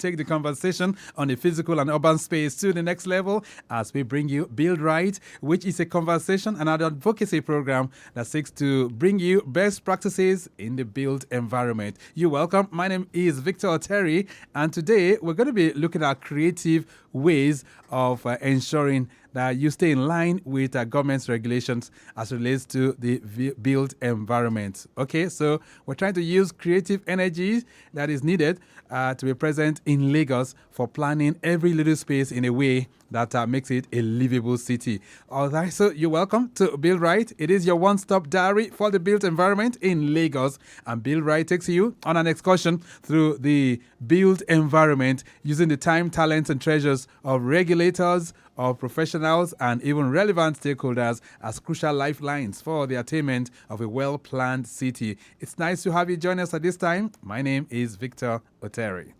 take the conversation on the physical and urban space to the next level as we bring you Build Right, which is a conversation and an advocacy program that seeks to bring you best practices in the built environment. You're welcome. My name is Victor Oteri, and today we're going to be looking at creative ways of ensuring that you stay in line with government's regulations as it relates to the built environment. Okay, so we're trying to use creative energy that is needed to be present in Lagos for planning every little space in a way that makes it a livable city. All right, so you're welcome to Build Right. It is your one-stop diary for the built environment in Lagos, and Build Right takes you on an excursion through the built environment using the time, talents, and treasures of regulators, of professionals, and even relevant stakeholders as crucial lifelines for the attainment of a well-planned city. It's nice to have you join us at this time. My name is Victor Oteri.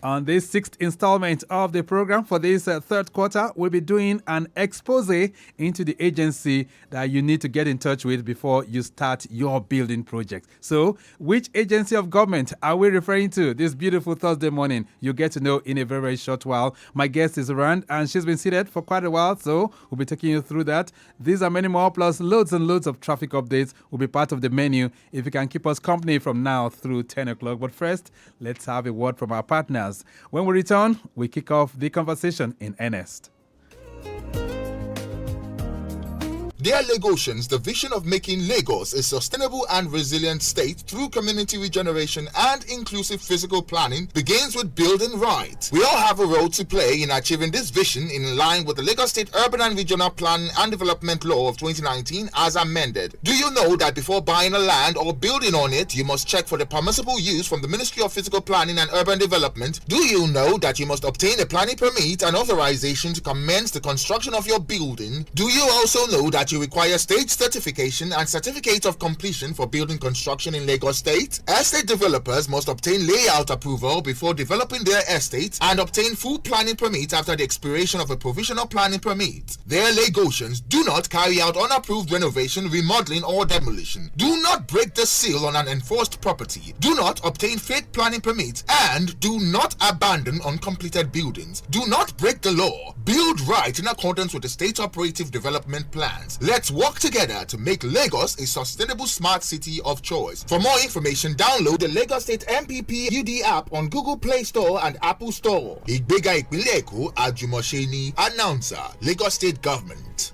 On this sixth installment of the program for this third quarter, we'll be doing an expose into the agency that you need to get in touch with before you start your building project. So, which agency of government are we referring to this beautiful Thursday morning? You'll get to know in a very, very short while. My guest is around, and she's been seated for quite a while, so we'll be taking you through that. These are many more, plus loads and loads of traffic updates will be part of the menu if you can keep us company from now through 10 o'clock. But first, let's have a word from our partners. When we return, we kick off the conversation in earnest. Dear Lagosians, the vision of making Lagos a sustainable and resilient state through community regeneration and inclusive physical planning begins with building right. We all have a role to play in achieving this vision in line with the Lagos State Urban and Regional Planning and Development Law of 2019 as amended. Do you know that before buying a land or building on it, you must check for the permissible use from the Ministry of Physical Planning and Urban Development? Do you know that you must obtain a planning permit and authorization to commence the construction of your building? Do you also know that you require state certification and certificate of completion for building construction in Lagos State? Estate developers must obtain layout approval before developing their estate and obtain full planning permit after the expiration of a provisional planning permit. Their Lagosians, do not carry out unapproved renovation, remodeling, or demolition. Do not break the seal on an enforced property. Do not obtain fake planning permits, and do not abandon uncompleted buildings. Do not break the law. Build right in accordance with the state operative development plans. Let's work together to make Lagos a sustainable smart city of choice. For more information, download the Lagos State MPP UD app on Google Play Store and Apple Store. Ìgbéga ìpínlẹ̀ Èkó, Àjùmọ̀ṣe ni. Announcer, Lagos State Government.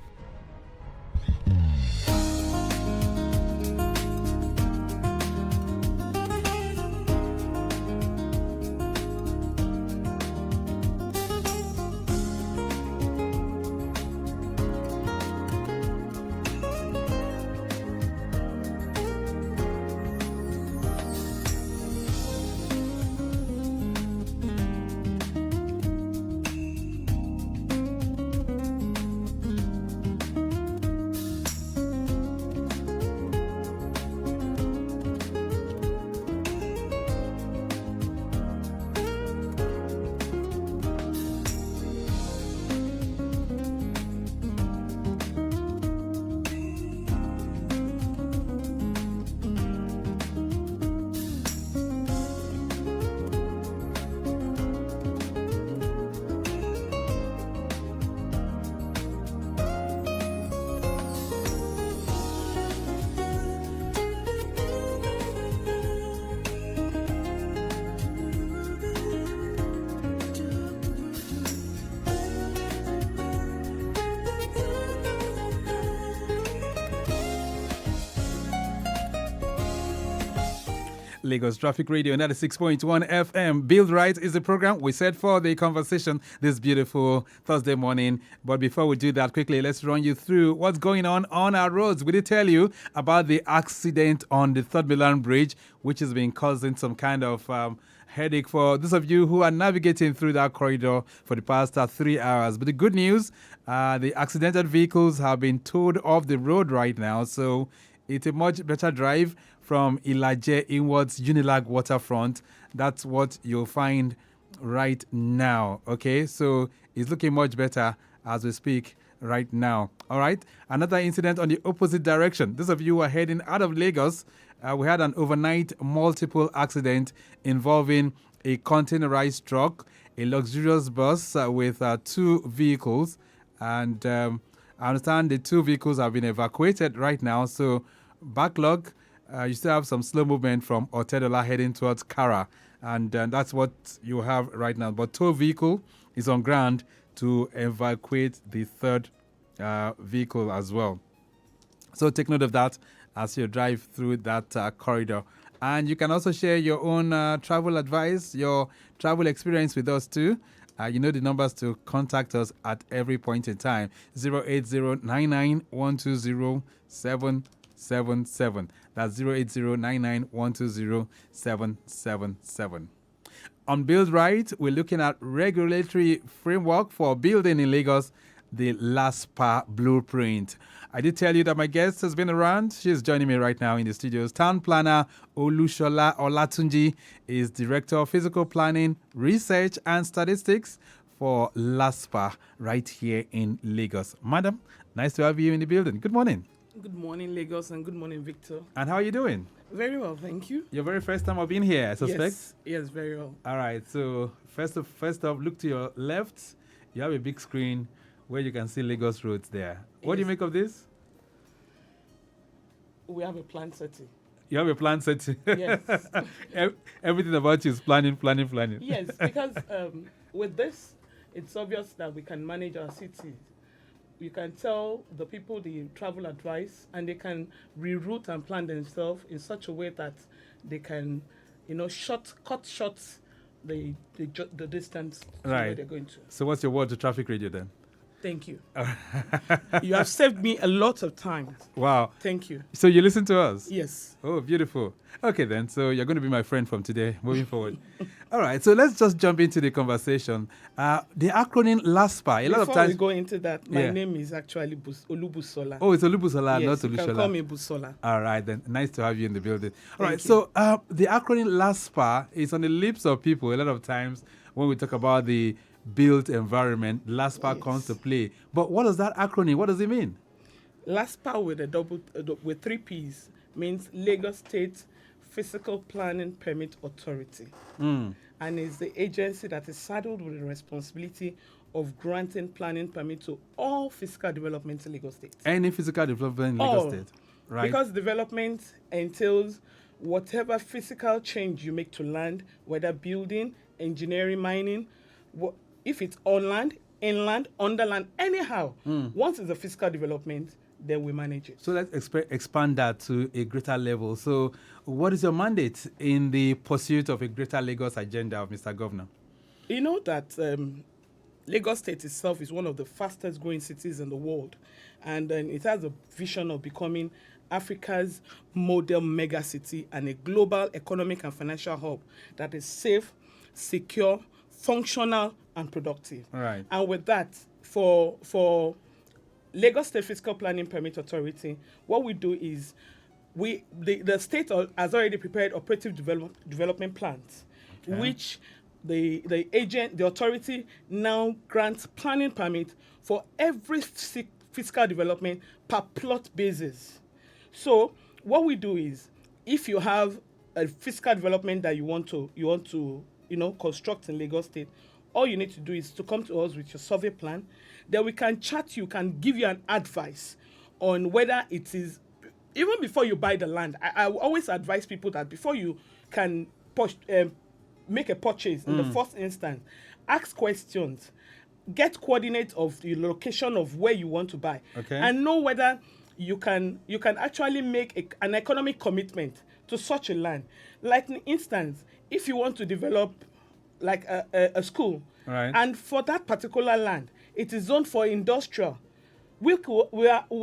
Lagos Traffic Radio 96.1 FM. Build Right is the program we set for the conversation this beautiful Thursday morning. But before we do that, quickly, let's run you through what's going on our roads. We did tell you about the accident on the Third Milan Bridge, which has been causing some kind of headache for those of you who are navigating through that corridor for the past 3 hours. But the good news, the accidented vehicles have been towed off the road right now, so it's a much better drive from Ilaje inwards Unilag waterfront. That's what you'll find right now. Okay, so it's looking much better as we speak right now. All right, another incident on the opposite direction. Those of you who are heading out of Lagos, we had an overnight multiple accident involving a containerized truck, a luxurious bus with 2 vehicles, and I understand the 2 vehicles have been evacuated right now. So backlog, you still have some slow movement from Oteri heading towards Kara, and that's what you have right now. But tow vehicle is on ground to evacuate the 3rd vehicle as well. So take note of that as you drive through that corridor. And you can also share your own travel advice, your travel experience with us too. You know the numbers to contact us at every point in time. 08099120777. That's 08099120777. On Build Right, we're looking at regulatory framework for building in Lagos, the LASPPPA blueprint. I did tell you that my guest has been around. She's joining me right now in the studios. Town planner Olubusola Olatunji is Director of Physical Planning, Research and Statistics for LASPPPA right here in Lagos. Madam, nice to have you in the building. Good morning. Good morning, Lagos, and good morning, Victor. And how are you doing? Very well, thank you. Your very first time of being here, I suspect? Yes, very well. All right, so first off, look to your left. You have a big screen where you can see Lagos roads there. What do you make of this? We have a plan setting. You have a plan set. Yes. Everything about you is planning. Yes, because with this, it's obvious that we can manage our city. You can tell the people the travel advice, and they can reroute and plan themselves in such a way that they can, cut short the distance to where they're going to. So what's your word to traffic radio then? Thank you. You have saved me a lot of time. Wow. Thank you. So you listen to us? Yes. Oh, beautiful. Okay, then. So you're going to be my friend from today, moving forward. All right. So let's just jump into the conversation. The acronym LASPPPA. Before we go into that, my name is actually Olubusola. Oh, it's Olubusola, yes, not Olubusola. You can call me Busola. All right, then. Nice to have you in the building. All right. Thank you. So the acronym LASPPPA is on the lips of people a lot of times when we talk about the built environment. LASPPPA comes to play. But what is that acronym? What does it mean? LASPPPA with 3 P's means Lagos State Physical Planning Permit Authority, and is the agency that is saddled with the responsibility of granting planning permit to all physical development in Lagos State. Any physical development in Lagos State, right? Because development entails whatever physical change you make to land, whether building, engineering, mining, if it's on land, inland, underland, anyhow, once it's a physical development, then we manage it. So let's expand that to a greater level. So what is your mandate in the pursuit of a greater Lagos agenda of Mr. Governor? You know that Lagos State itself is one of the fastest growing cities in the world, and it has a vision of becoming Africa's model megacity and a global economic and financial hub that is safe, secure, functional, and productive. Right. And with that, for Lagos State Physical Planning Permit Authority, what we do is the state has already prepared operative development plans, which the authority now grants planning permit for every physical development per plot basis. So what we do is, if you have a physical development that you want to construct in Lagos State, all you need to do is to come to us with your survey plan. Then we can chat you, can give you an advice on whether it is, even before you buy the land. I always advise people that before you can make a purchase in the first instance, ask questions, get coordinates of the location of where you want to buy, and know whether you can actually make an economic commitment to such a land. Like, in instance, if you want to develop like a school, and for that particular land, it is zoned for industrial, we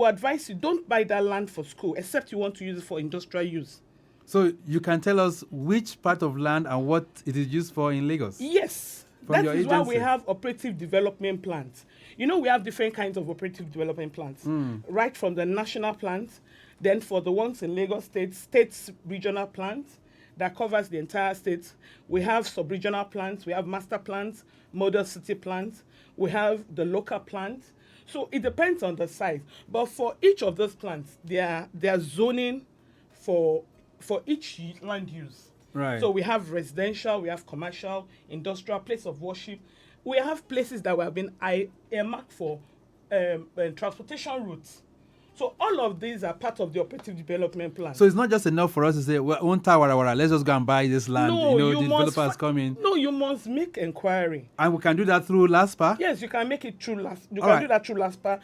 advise you, don't buy that land for school, except you want to use it for industrial use. So you can tell us which part of land and what it is used for in Lagos? Yes. That is why we have operative development plans. We have different kinds of operative development plans, right from the national plans, then for the ones in Lagos State, states regional plans that covers the entire state. We have sub-regional plans, we have master plans, model city plans, we have the local plans. So it depends on the size. But for each of those plans, they are zoning for for each land use. Right. So we have residential, we have commercial, industrial, place of worship. We have places that have been earmarked for transportation routes. So all of these are part of the operative development plan. So it's not just enough for us to say, well, let's just go and buy this land. No, the you must developers come in. No, you must make inquiry. And we can do that through LASPPPA? Yes, you can make it through You All can right. do that through LASPPPA.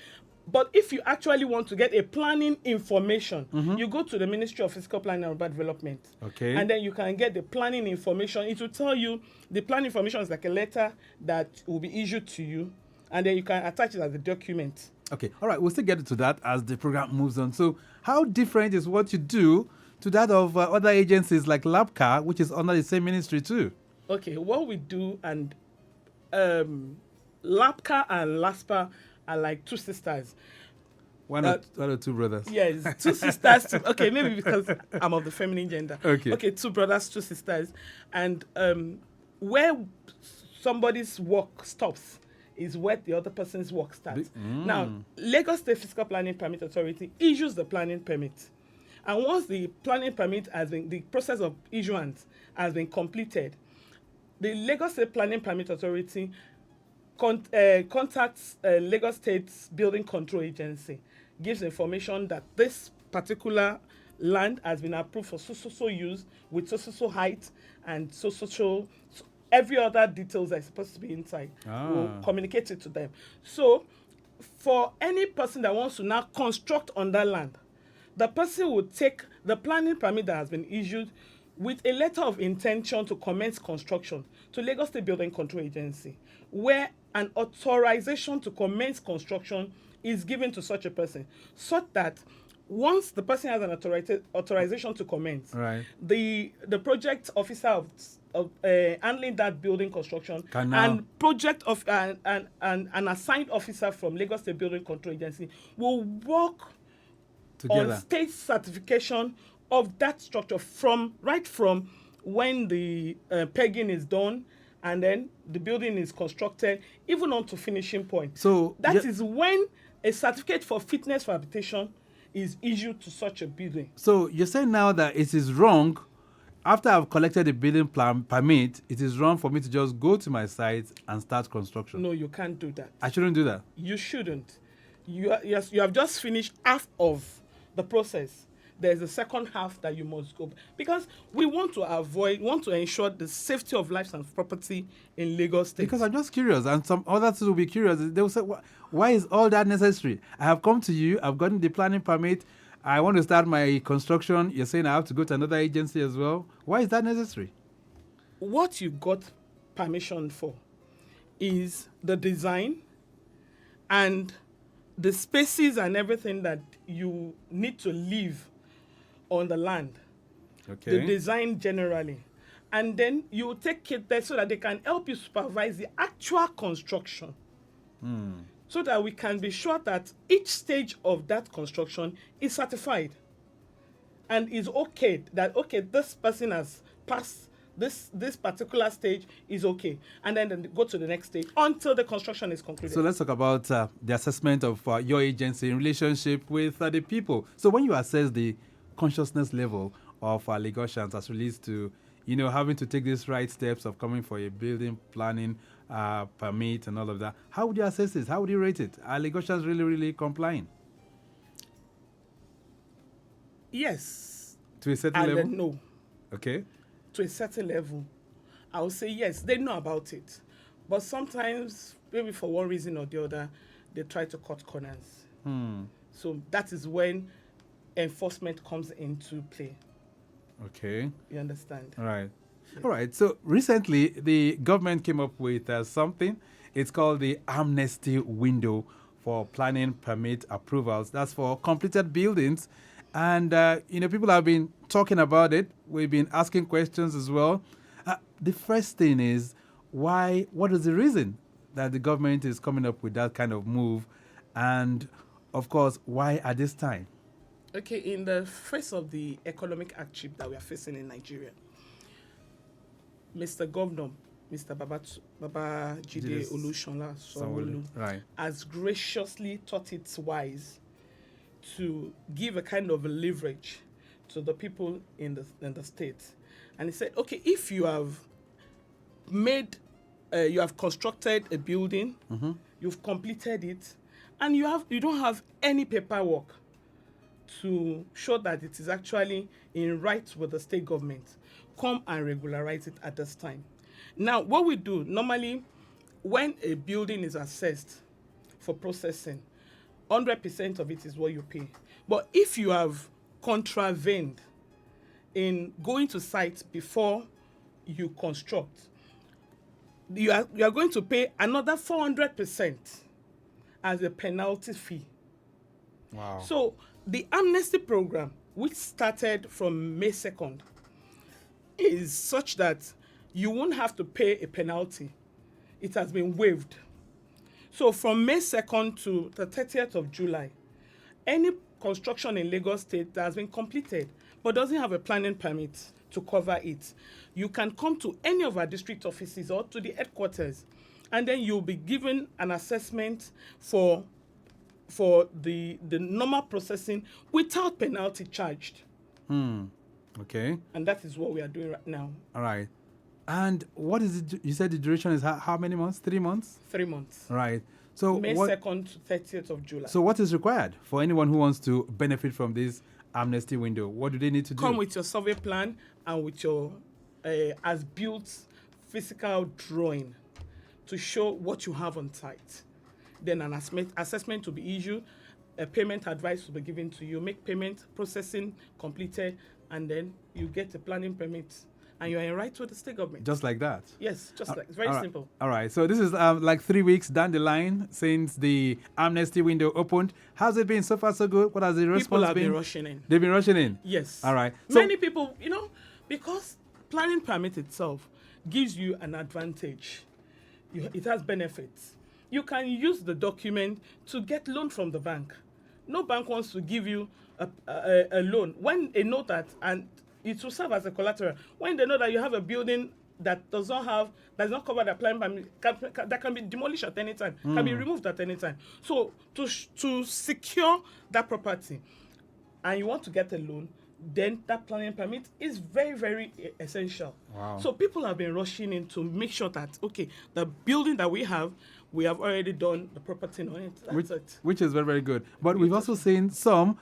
But if you actually want to get a planning information, you go to the Ministry of Physical Planning and Urban Development. Okay. And then you can get the planning information. It will tell you, the planning information is like a letter that will be issued to you. And then you can attach it as a document. Okay, all right, we'll still get to that as the program moves on. So how different is what you do to that of other agencies like LAPPPPA, which is under the same ministry too? Okay, what we do, and LAPPPPA and LASPPPA are like two sisters. One or two brothers? Yes, two sisters. Okay, maybe because I'm of the feminine gender. Okay, two brothers, two sisters. And where somebody's work stops is where the other person's work starts. Now, Lagos State Physical Planning Permit Authority issues the planning permit. And once the planning permit the process of issuance has been completed, the Lagos State Planning Permit Authority contacts Lagos State's Building Control Agency, gives information that this particular land has been approved for so use with so height and so every other details that is supposed to be inside. We'll communicate it to them. So for any person that wants to now construct on that land, the person will take the planning permit that has been issued with a letter of intention to commence construction to Lagos State Building Control Agency, where an authorization to commence construction is given to such a person, so that once the person has an authorization to commence, right, the project officer of handling that building construction and project of an assigned officer from Lagos State Building Control Agency will work together on state certification of that structure from when the pegging is done and then the building is constructed, even on to finishing point. So that is when a certificate for fitness for habitation is issued to such a building. So you're saying now that it is wrong, after I've collected the building plan permit, it is wrong for me to just go to my site and start construction? No, you can't do that. I shouldn't do that? You shouldn't. You have just finished half of the process. There's a second half that you must go, because we want to ensure the safety of lives and property in Lagos State. Because I'm just curious, and some others will be curious. They will say, why is all that necessary? I have come to you, I've gotten the planning permit, I want to start my construction. You're saying I have to go to another agency as well. Why is that necessary? What you got permission for is the design and the spaces and everything that you need to leave on the land. Okay. The design generally. And then you take it there so that they can help you supervise the actual construction. So that we can be sure that each stage of that construction is certified and is okay, that this person has passed this particular stage is okay, and then go to the next stage until the construction is concluded. So let's talk about the assessment of your agency in relationship with the people. So when you assess the consciousness level of Lagosians as relates to, having to take these right steps of coming for a building planning permit and all of that, how would you assess this? How would you rate it? Are Lagosians really, really complying? Yes. To a certain level? No. Okay. To a certain level, I would say yes, they know about it. But sometimes, maybe for one reason or the other, they try to cut corners. So that is when enforcement comes into play. Okay. You understand? All right. Yeah. All right. So recently, the government came up with something. It's called the amnesty window for planning permit approvals. That's for completed buildings. And, people have been talking about it. We've been asking questions as well. The first thing is, what is the reason that the government is coming up with that kind of move? And, of course, why at this time? Okay, in the face of the economic hardship that we are facing in Nigeria, Mr. Governor, Mr. Babajide Olubusola right, has graciously thought it wise to give a kind of leverage to the people in the state, and he said, okay, if you have you have constructed a building, you've completed it, and you don't have any paperwork to show that it is actually in right with the state government, come and regularize it at this time. Now, what we do normally, when a building is assessed for processing, 100% of it is what you pay. But if you have contravened in going to site before you construct, you are going to pay another 400% as a penalty fee. Wow. So the amnesty program, which started from May 2nd, is such that you won't have to pay a penalty. It has been waived. So from May 2nd to the 30th of July, any construction in Lagos State that has been completed but doesn't have a planning permit to cover it, you can come to any of our district offices or to the headquarters, and then you'll be given an assessment for the normal processing without penalty charged. Okay. And that is what we are doing right now. All right. And what is it? You said the duration is how many months? 3 months? 3 months. Right. So May 2nd to 30th of July. So what is required for anyone who wants to benefit from this amnesty window? What do they need to do? Come with your survey plan and with your as-built physical drawing to show what you have on site. Then an assessment to be issued, a payment advice will be given to you, make payment, processing completed, and then you get a planning permit. And you're in right with the state government. Just like that? Yes, just like it's very simple. All right. So this is like 3 weeks down the line since the amnesty window opened. How's it been so far so good? What has the response been? People have been rushing in. They've been rushing in? Yes. All right. So many people, because planning permit itself gives you an advantage. It has benefits. You can use the document to get loan from the bank. No bank wants to give you a loan when they know that, and it will serve as a collateral. When they know that you have a building that does not cover the plan that can be demolished at any time, can be removed at any time. So to secure that property, and you want to get a loan, then that planning permit is very, very essential. Wow. So people have been rushing in to make sure that, okay, the building that we have already done the property on it. That's it. Which is very, very good. But we've also seen some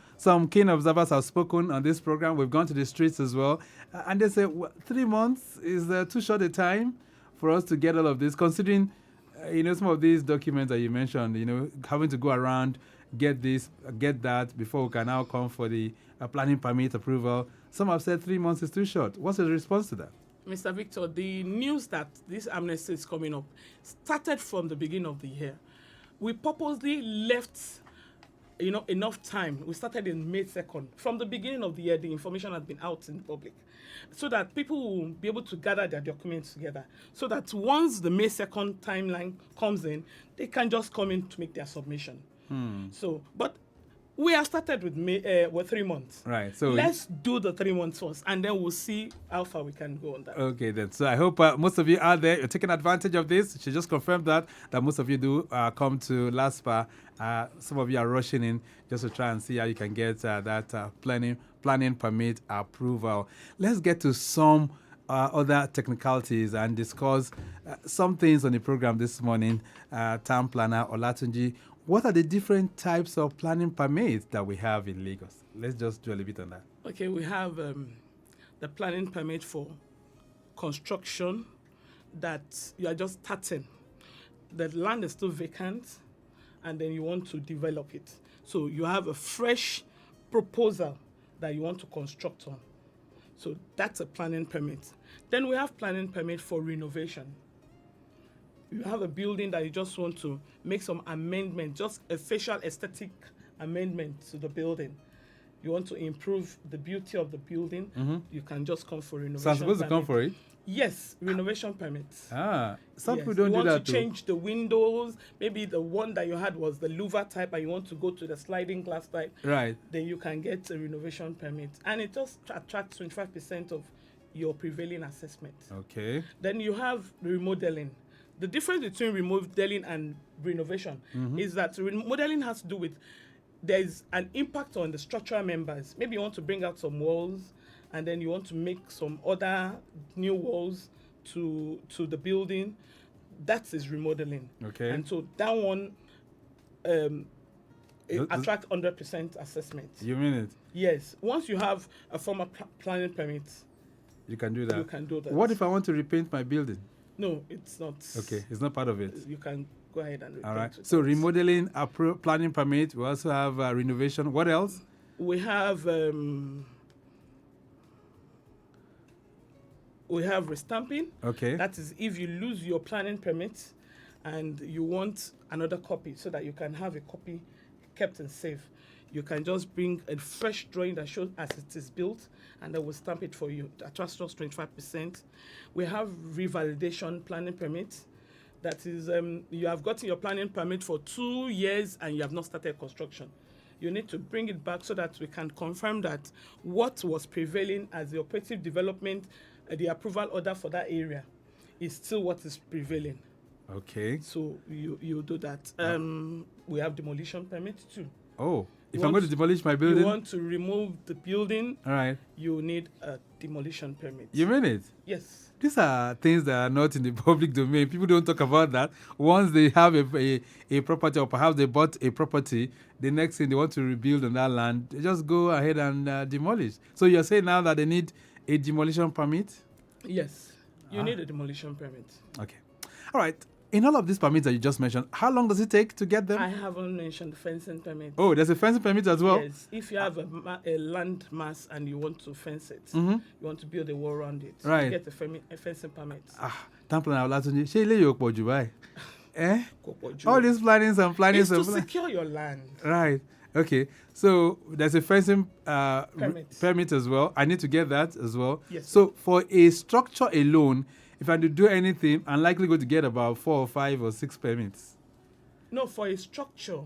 keen observers have spoken on this program. We've gone to the streets as well. And they say 3 months is too short a time for us to get all of this, considering, some of these documents that you mentioned, having to go around, get this, get that, before we can now come for the planning permit approval. Some have said 3 months is too short. What's the response to that? Mr. Victor, the news that this amnesty is coming up started from the beginning of the year. We purposely left, enough time. We started in May 2nd. From the beginning of the year, the information has been out in the public, so that people will be able to gather their documents together, so that once the May 2nd timeline comes in, they can just come in to make their submission. But we have started with 3 months. Right. So let's do the 3 months first, and then we'll see how far we can go on that. Okay, then. So I hope most of you out there, you're taking advantage of this. She just confirmed that most of you do come to LASPPPA. Some of you are rushing in just to try and see how you can get that planning permit approval. Let's get to some other technicalities and discuss some things on the program this morning. Town planner Olatunji, what are the different types of planning permits that we have in Lagos? Let's just do a little bit on that. Okay, we have the planning permit for construction that you are just starting. The land is still vacant, and then you want to develop it. So you have a fresh proposal that you want to construct on. So that's a planning permit. Then we have planning permit for renovation. You have a building that you just want to make some amendment, just a facial aesthetic amendment to the building. You want to improve the beauty of the building, you can just come for renovation. So I'm supposed to come for it? Yes, renovation permits. Some people don't do that. You want to change the windows, maybe the one that you had was the louver type and you want to go to the sliding glass type. Right. Then you can get a renovation permit. And it just attracts 25% of your prevailing assessment. Okay. Then you have remodeling. The difference between remodeling and renovation is that remodeling has to do with there's an impact on the structural members. Maybe you want to bring out some walls, and then you want to make some other new walls to the building. That is remodeling. Okay. And so that one attract 100% assessment. You mean it? Yes. Once you have a formal planning permit, You can do that. you can do that. What if I want to repaint my building? No, it's not. Okay, it's not part of it. You can go ahead and repaint. All right. with So that. remodeling, planning permit. We also have renovation. What else? We have restamping. Okay. That is if you lose your planning permit and you want another copy so that you can have a copy kept and safe. You can just bring a fresh drawing that shows as it is built, and they will stamp it for you. That costs us 25%. We have revalidation planning permit. That is, you have gotten your planning permit for 2 years and you have not started construction. You need to bring it back so that we can confirm that what was prevailing as the operative development, the approval order for that area, is still what is prevailing. Okay. So you do that. We have demolition permit too. Oh, if You I'm want going to demolish my building. You want to remove the building, All right. you need a demolition permit. You mean it? Yes. These are things that are not in the public domain. People don't talk about that. Once they have a property, or perhaps they bought a property, the next thing they want to rebuild on that land, they just go ahead and demolish. So you're saying now that they need a demolition permit? Yes. You need a demolition permit. Okay. All right. In all of these permits that you just mentioned, how long does it take to get them? I haven't mentioned the fencing permit. Oh, there's a fencing permit as well? Yes. If you have a land mass and you want to fence it, Mm-hmm. you want to build a wall around it, Right. you get a fencing permit. Town planner Olatunji, ṣé ilé yóò pọ̀ jù báyìí? Eh? Kò pọ̀ jù. All these plannings and plannings It's to and secure your land. Right. Okay. So there's a fencing Permit. permit as well. I need to get that as well. Yes. So for a structure alone, if I do anything, I'm likely going to get about 4 or 5 or 6 permits. No, for a structure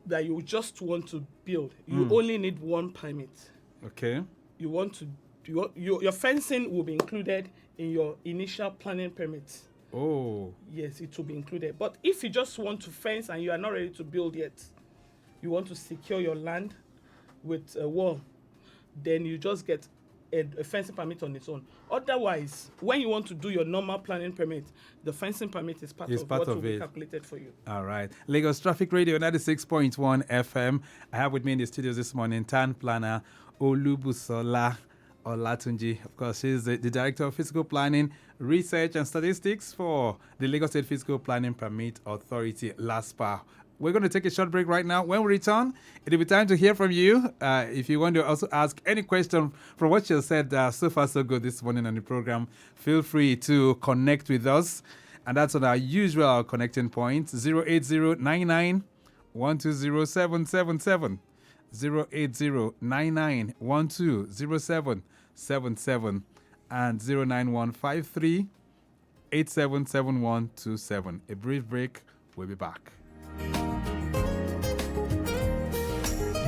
that you just want to build, you only need 1 permit. Okay. You want to your fencing will be included in your initial planning permit. Oh. Yes, it will be included. But if you just want to fence and you are not ready to build yet, you want to secure your land with a wall, then you just get a fencing permit on its own. Otherwise, when you want to do your normal planning permit, the fencing permit is part of what will be calculated for you. All right. Lagos Traffic Radio 96.1 FM. I have with me in the studios this morning town planner Olubusola Olatunji. Of course, she's the Director of Physical Planning, Research and Statistics for the Lagos State Physical Planning Permit Authority, LASPPPA. We're going to take a short break right now. When we return, it'll be time to hear from you. If you want to also ask any question from what you said so far so good this morning on the program, feel free to connect with us. And that's on our usual connecting points, 08099 120777, 08099 120777, and 09153 877127. A brief break. We'll be back.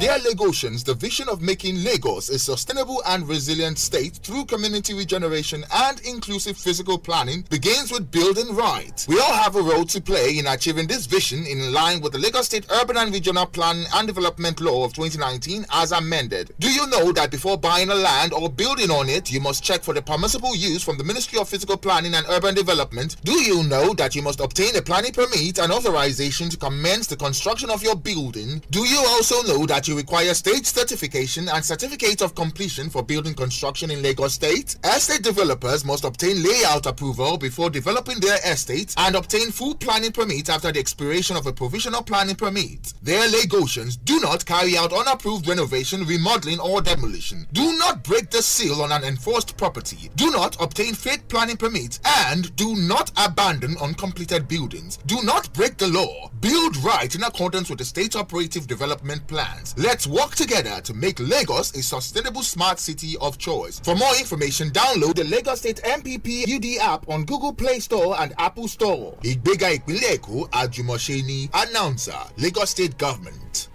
Dear Lagosians, the vision of making Lagos a sustainable and resilient state through community regeneration and inclusive physical planning begins with building right. We all have a role to play in achieving this vision in line with the Lagos State Urban and Regional Plan and Development Law of 2019 as amended. Do you know that before buying a land or building on it, you must check for the permissible use from the Ministry of Physical Planning and Urban Development? Do you know that you must obtain a planning permit and authorization to commence the construction of your building? Do you also know that you require state certification and certificate of completion for building construction in Lagos State? Estate developers must obtain layout approval before developing their estates and obtain full planning permit after the expiration of a provisional planning permit. Dear Lagosians, do not carry out unapproved renovation, remodeling, or demolition. Do not break the seal on an enforced property. Do not obtain fake planning permits, and do not abandon uncompleted buildings. Do not break the law. Build right in accordance with the state operative development plans. Let's work together to make Lagos a sustainable smart city of choice. For more information, download the Lagos State MPP UD app on Google Play Store and Apple Store. Ìgbéga ìpínlẹ̀ Èkó àjùmọ̀ṣe ni. Announcer, Lagos State Government.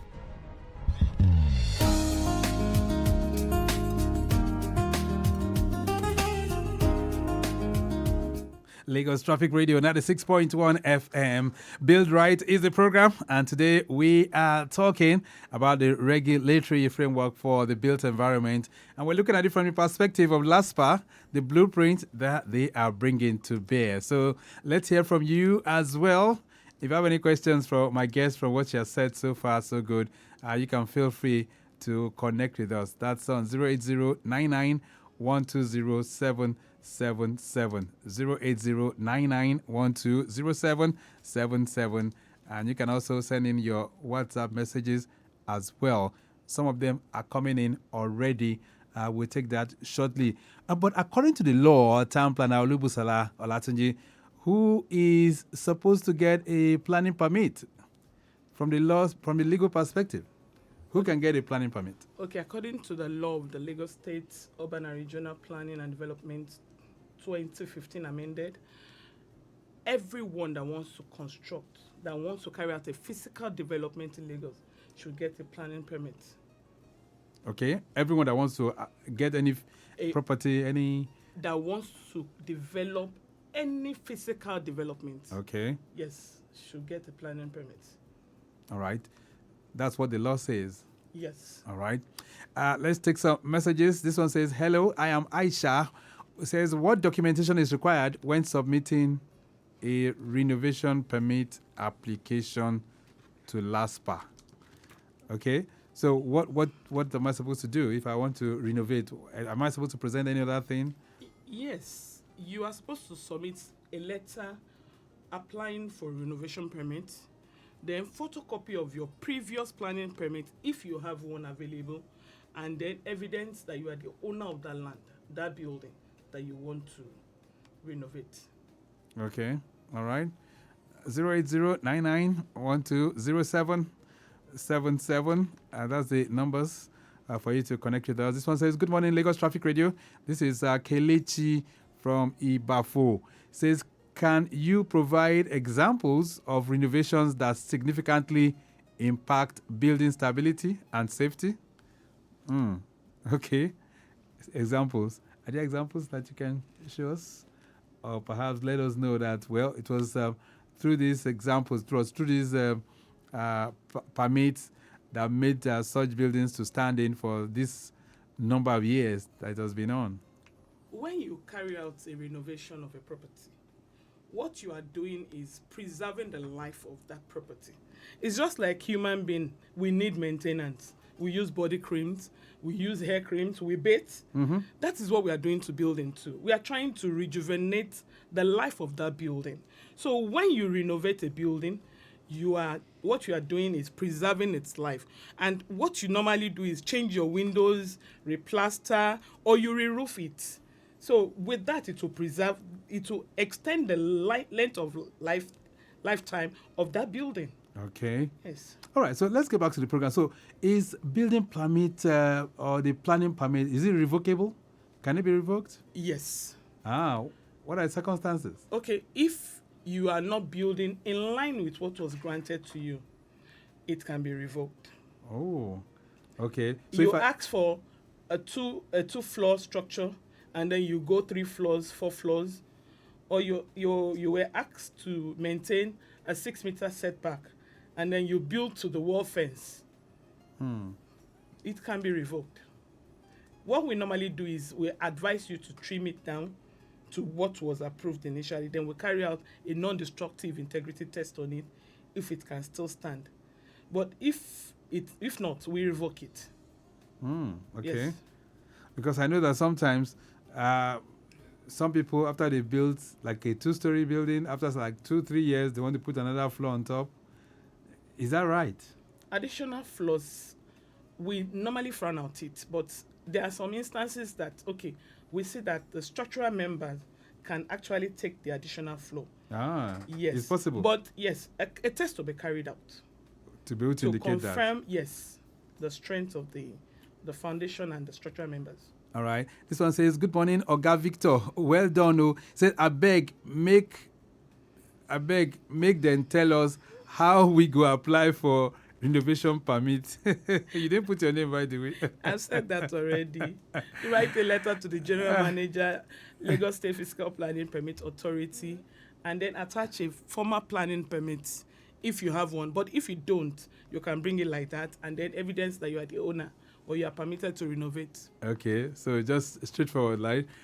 Lagos Traffic Radio 96.1 FM. Build Right is the program, and today we are talking about the regulatory framework for the built environment, and we're looking at it from the perspective of LASPPPA, the blueprint that they are bringing to bear. So let's hear from you as well. If you have any questions for my guests from what you have said so far, so good, you can feel free to connect with us. That's on 08099 120 777 08099120777, and you can also send in your WhatsApp messages as well. Some of them are coming in already. We'll take that shortly. But according to the law, town planner Olubusola Olatunji, who is supposed to get a planning permit from the laws, from the legal perspective, who can get a planning permit? Okay, according to the law of the Lagos State Urban and Regional Planning and Development 2015 amended, everyone that wants to construct, that wants to carry out a physical development in Lagos should get a planning permit. Okay, everyone that wants to get any property, any... That wants to develop any physical development. Okay. Yes, should get a planning permit. All right. That's what the law says. Yes. All right. Let's take some messages. This one says, hello, I am Aisha. It says, what documentation is required when submitting a renovation permit application to LASPPPA? Okay. So what am I supposed to do if I want to renovate? Am I supposed to present any other thing? Yes. You are supposed to submit a letter applying for renovation permit, then photocopy of your previous planning permit if you have one available, and then evidence that you are the owner of that land, that building that you want to renovate. Okay. All right. 08099120777. That's the numbers for you to connect with us. This one says, good morning, Lagos Traffic Radio. This is Kelechi from Ibafo. Says, can you provide examples of renovations that significantly impact building stability and safety? Okay. Examples. Are there examples that you can show us? Or perhaps let us know that, well, it was through these examples, through these permits that made such buildings to stand in for this number of years that it has been on. When you carry out a renovation of a property, what you are doing is preserving the life of that property. It's just like human being. We need maintenance. We use body creams. We use hair creams. We bathe. Mm-hmm. That is what we are doing to building too. We are trying to rejuvenate the life of that building. So when you renovate a building, what you are doing is preserving its life. And what you normally do is change your windows, replaster, or you re-roof it. So with that, it will extend the length of lifetime of that building. Okay. Yes. All right, so let's get back to the program. So is building permit or the planning permit, is it revocable? Can it be revoked? Yes. What are the circumstances? Okay, if you are not building in line with what was granted to you, it can be revoked. Oh, okay. So you ask for a two-floor structure, and then you go 3 floors, 4 floors, or you were asked to maintain a 6-meter setback, and then you build to the wall fence. It can be revoked. What we normally do is we advise you to trim it down to what was approved initially. Then we carry out a non-destructive integrity test on it if it can still stand. But if not, we revoke it. Okay. Yes. Because I know that sometimes some people, after they built like a 2-story building, after like 2-3 years, they want to put another floor on top. Is that right? Additional floors, we normally frown out it, but there are some instances that, okay, we see that the structural members can actually take the additional floor. Yes. It's possible. But yes, a test will be carried out. To be able to indicate that. To confirm, yes, the strength of the foundation and the structural members. All right. This one says, good morning, Oga Victor. Well done. Said, I beg, make them tell us how we go apply for Renovation permit. You didn't put your name, by the way. I've said that already. Write a letter to the General Manager, Lagos State Fiscal Planning Permit Authority, and then attach a formal planning permit if you have one. But if you don't, you can bring it like that, and then evidence that you are the owner or you are permitted to renovate. Okay, so just straightforward,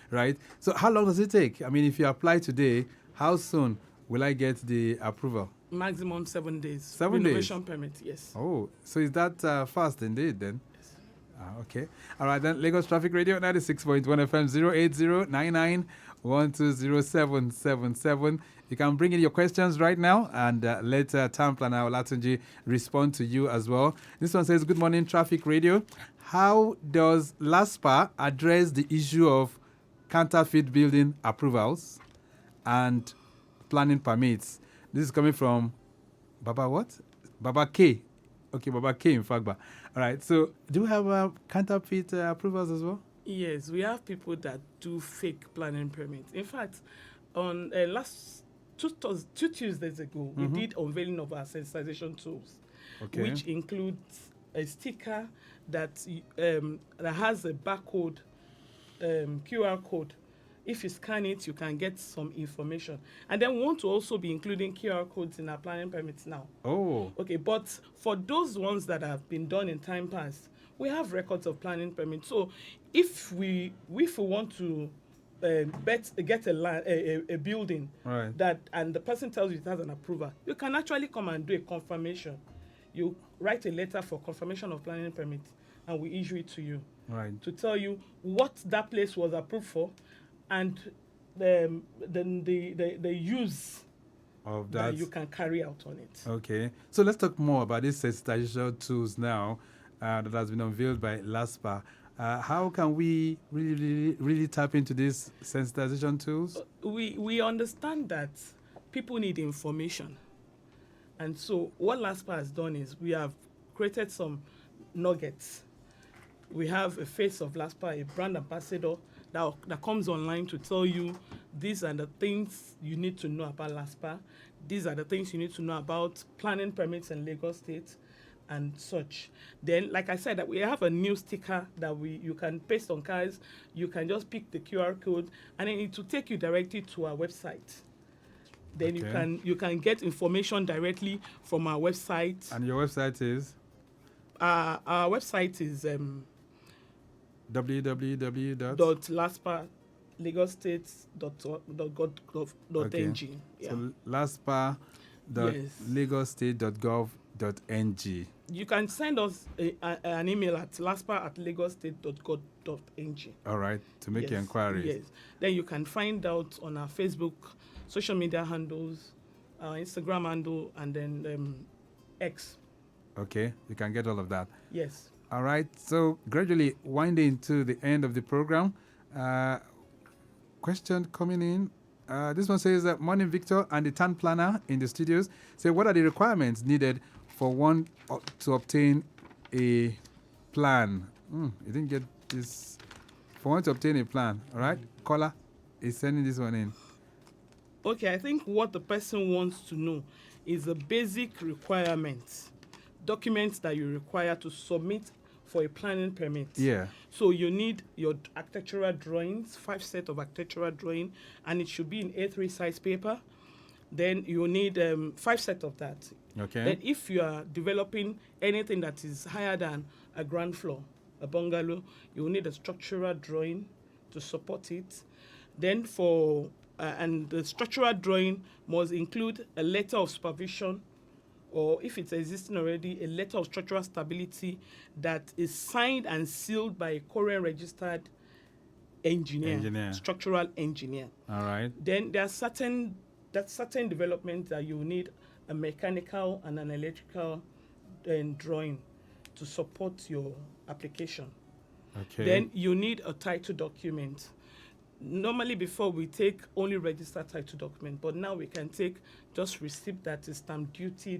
right? So how long does it take? I mean, if you apply today, how soon will I get the approval? Maximum 7 days. 7 days? Renovation permit, yes. Oh, so is that fast indeed then? Yes. Okay. All right, then Lagos Traffic Radio 96.1 FM 08099120777. You can bring in your questions right now, and later Town Planner Olatunji respond to you as well. This one says, good morning, Traffic Radio. How does LASPPPA address the issue of counterfeit building approvals and planning permits? This is coming from Baba what? Baba K. Okay, Baba K in Fagba. All right, so do we have counterfeit approvals as well? Yes, we have people that do fake planning permits. In fact, on last two Tuesdays ago, we did unveiling of our sensitization tools, which includes a sticker that has a barcode, QR code. If you scan it, you can get some information. And then we want to also be including QR codes in our planning permits now. Oh. Okay, but for those ones that have been done in time past, we have records of planning permits. So if we want to get a building, right, that and the person tells you it has an approval, you can actually come and do a confirmation. You write a letter for confirmation of planning permit, and we issue it to you, right, to tell you what that place was approved for, and the use of that you can carry out on it. Okay, so let's talk more about these sensitization tools now that has been unveiled by LASPPPA. How can we really tap into these sensitization tools? We understand that people need information. And so what LASPPPA has done is we have created some nuggets. We have a face of LASPPPA, a brand ambassador that comes online to tell you these are the things you need to know about LASPPPA. These are the things you need to know about planning permits in Lagos State and such. Then, like I said, that we have a new sticker that you can paste on cars. You can just pick the QR code, and then it will take you directly to our website. Then you can get information directly from our website. And your website is? Our website is www.lasppa.lagostate.gov.ng. Yeah. So lasppa.lagostate.gov.ng. You can send us an email at laspa@lagostate.gov.ng. All right, to make your inquiries. Yes. Then you can find out on our Facebook, social media handles, our Instagram handle, and then X. Okay, you can get all of that. Yes. All right, so gradually winding to the end of the program. Question coming in. This one says that morning, Victor and the town planner in the studios. Say, what are the requirements needed for one to obtain a plan? You didn't get this. For one to obtain a plan, all right? Caller is sending this one in. Okay, I think what the person wants to know is the basic requirements, documents that you require to submit for a planning permit. Yeah. So you need your architectural drawings, 5 sets of architectural drawing, and it should be in A3 size paper. Then you need 5 sets of that. Okay. Then if you are developing anything that is higher than a ground floor, a bungalow, you will need a structural drawing to support it. Then and the structural drawing must include a letter of supervision, or if it's existing already, a letter of structural stability that is signed and sealed by a current registered engineer, structural engineer. All right. Then there are certain developments that you need a mechanical and an electrical drawing to support your application. Okay. Then you need a title document. Normally before we take only registered title document, but now we can take just receipt that is stamp duty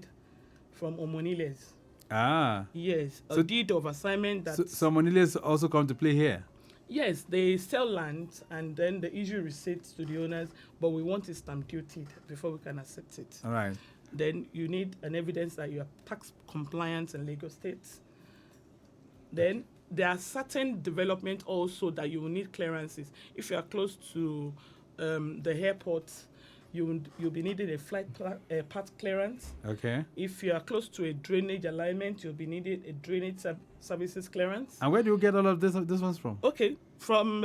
from Omoniles. Ah. Yes, a deed of assignment that... So Omoniles also come to play here? Yes, they sell land and then they issue receipts to the owners, but we want it stamp duty before we can accept it. All right. Then you need an evidence that you are tax compliant in Lagos State. Then there are certain development also that you will need clearances. If you are close to the airport, you'll be needing a path clearance. Okay. If you are close to a drainage alignment, you'll be needing a drainage services clearance. And where do you get all of this ones from? Okay, from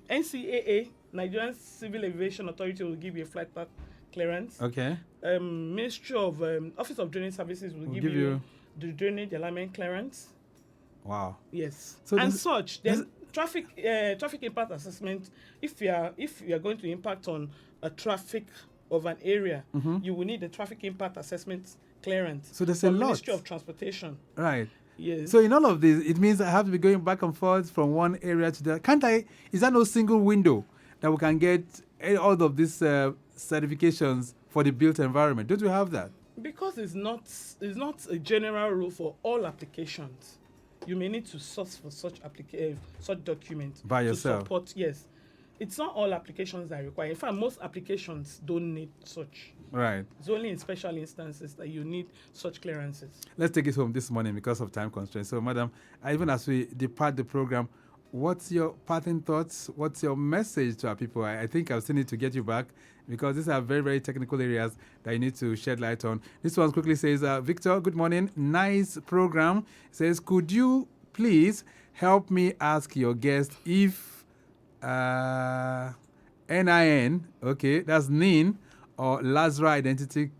NCAA, Nigerian Civil Aviation Authority, will give you a flight path clearance. Okay. Ministry of Office of Drainage Services will give you the drainage alignment clearance. Wow. Yes. So and such. Then traffic impact assessment. If you are going to impact on a traffic of an area, you will need a traffic impact assessment clearance. So there's a lot. Ministry of Transportation. Right. Yes. So in all of this, it means I have to be going back and forth from one area to the other. Can't I? Is there no single window that we can get all of these certifications for the built environment? Don't we have that? Because it's not a general rule for all applications. You may need to source for such documents by yourself. To support. Yes, it's not all applications that require. In fact, most applications don't need such. Right. It's only in special instances that you need such clearances. Let's take it home this morning because of time constraints. So, madam, even as we depart the program, what's your parting thoughts? What's your message to our people? I think I'll still need to get you back because these are very, very technical areas that you need to shed light on. This one quickly says, Victor, good morning. Nice program. It says, could you please help me ask your guest if NIN, okay, that's NIN, or LASRA identity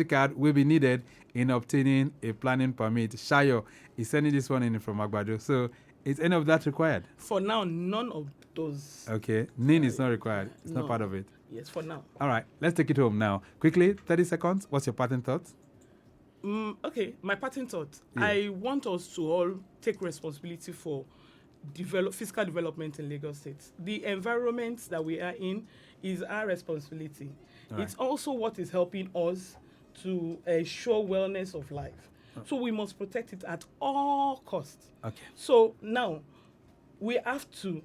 card will be needed in obtaining a planning permit. Shayo is sending this one in from Agbado. So is any of that required? For now, none of those. Okay. NIN is not required. It's not part of it. Yes, for now. All right. Let's take it home now. Quickly, 30 seconds. What's your parting thoughts? Okay, my parting thought. Yeah. I want us to all take responsibility for physical development in Lagos State. The environment that we are in is our responsibility. Right. It's also what is helping us to ensure wellness of life. So we must protect it at all costs. Okay. So now, we have to,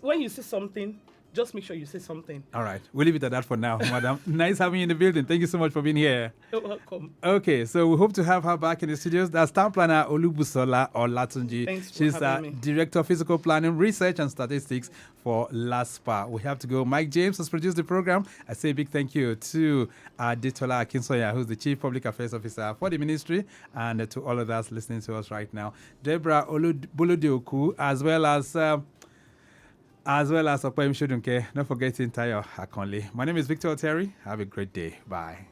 when you say something, just make sure you say something. All right. We'll leave it at that for now, madam. Nice having you in the building. Thank you so much for being here. You're welcome. Okay, so we hope to have her back in the studios. That's town planner Olubusola Olatunji. Thanks for She's having me. Director of Physical Planning, Research and Statistics for LASPPPA. We have to go. Mike James has produced the program. I say a big thank you to Detola Akinsoya, who's the Chief Public Affairs Officer for the ministry, and to all of us listening to us right now. Deborah Bolodioku, as well as Opem Shudunke. Not forgetting Tayo Akonle. My name is Victor Oteri. Have a great day. Bye.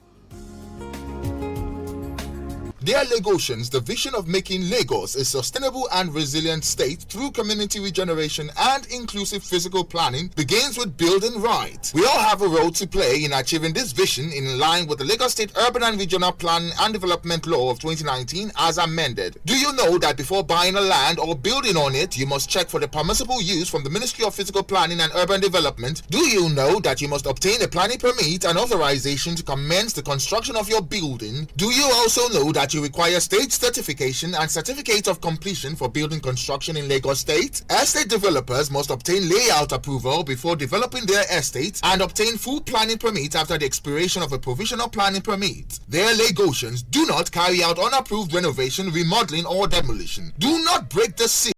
Dear Lagosians, the vision of making Lagos a sustainable and resilient state through community regeneration and inclusive physical planning begins with building right. We all have a role to play in achieving this vision in line with the Lagos State Urban and Regional Planning and Development Law of 2019 as amended. Do you know that before buying a land or building on it, you must check for the permissible use from the Ministry of Physical Planning and Urban Development? Do you know that you must obtain a planning permit and authorization to commence the construction of your building? Do you also know that you require state certification and certificate of completion for building construction in Lagos State? Estate developers must obtain layout approval before developing their estates and obtain full planning permit after the expiration of a provisional planning permit. Dear Lagosians, do not carry out unapproved renovation, remodeling or demolition. Do not break the seal